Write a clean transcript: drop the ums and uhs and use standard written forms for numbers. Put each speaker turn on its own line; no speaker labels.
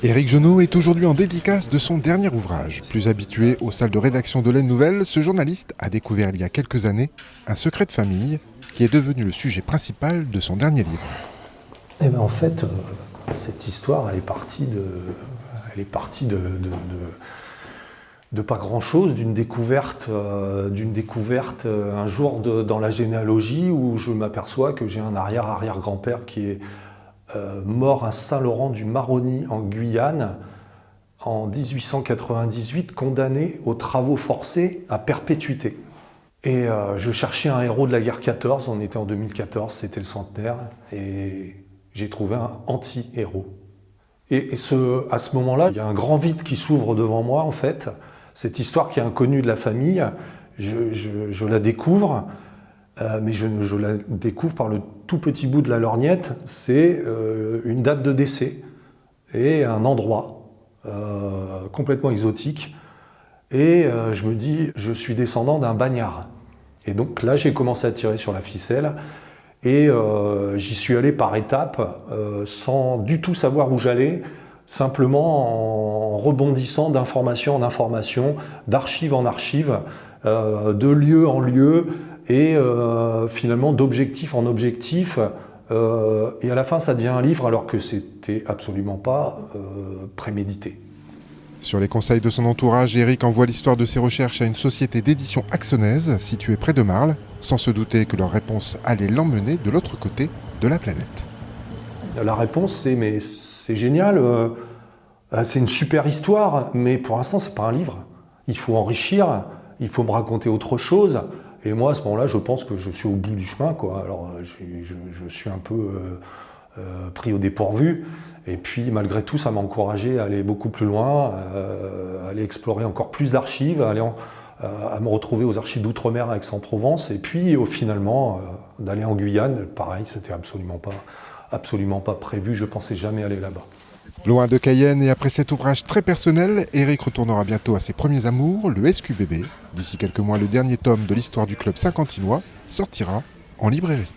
Éric Genot est aujourd'hui en dédicace de son dernier ouvrage. Plus habitué aux salles de rédaction de l'Aide Nouvelle, ce journaliste a découvert il y a quelques années un secret de famille qui est devenu le sujet principal de son dernier livre.
Eh ben en fait, cette histoire, elle est partie de pas grand-chose, d'une découverte un jour dans la généalogie où je m'aperçois que j'ai un arrière-arrière-grand-père qui est mort à Saint-Laurent-du-Maroni en Guyane en 1898, condamné aux travaux forcés à perpétuité. Et je cherchais un héros de la guerre 14, on était en 2014, c'était le centenaire, et j'ai trouvé un anti-héros. Et à ce moment-là, il y a un grand vide qui s'ouvre devant moi, en fait. Cette histoire qui est inconnue de la famille, je la découvre, mais je la découvre par le tout petit bout de la lorgnette. C'est une date de décès et un endroit complètement exotique. Et je me dis, je suis descendant d'un bagnard. Et donc là, j'ai commencé à tirer sur la ficelle. Et j'y suis allé par étapes, sans du tout savoir où j'allais, simplement en rebondissant d'information en information, d'archive en archive, de lieu en lieu, et finalement d'objectif en objectif. Et à la fin, ça devient un livre alors que c'était absolument pas prémédité.
Sur les conseils de son entourage, Éric envoie l'histoire de ses recherches à une société d'édition axonaise située près de Marle, sans se douter que leur réponse allait l'emmener de l'autre côté de la planète.
La réponse, c'est « mais c'est génial, c'est une super histoire, mais pour l'instant, c'est pas un livre. Il faut enrichir, il faut me raconter autre chose. » Et moi, à ce moment-là, je pense que je suis au bout du chemin, quoi. Alors, je suis un peu pris au dépourvu. Et puis, malgré tout, ça m'a encouragé à aller beaucoup plus loin, à aller explorer encore plus d'archives, à me retrouver aux archives d'Outre-mer à Aix-en-Provence. Et puis, finalement, d'aller en Guyane. Pareil, c'était absolument pas prévu. Je pensais jamais aller là-bas.
Loin de Cayenne et après cet ouvrage très personnel, Éric retournera bientôt à ses premiers amours, le SQBB. D'ici quelques mois, le dernier tome de l'histoire du club saint-quentinois sortira en librairie.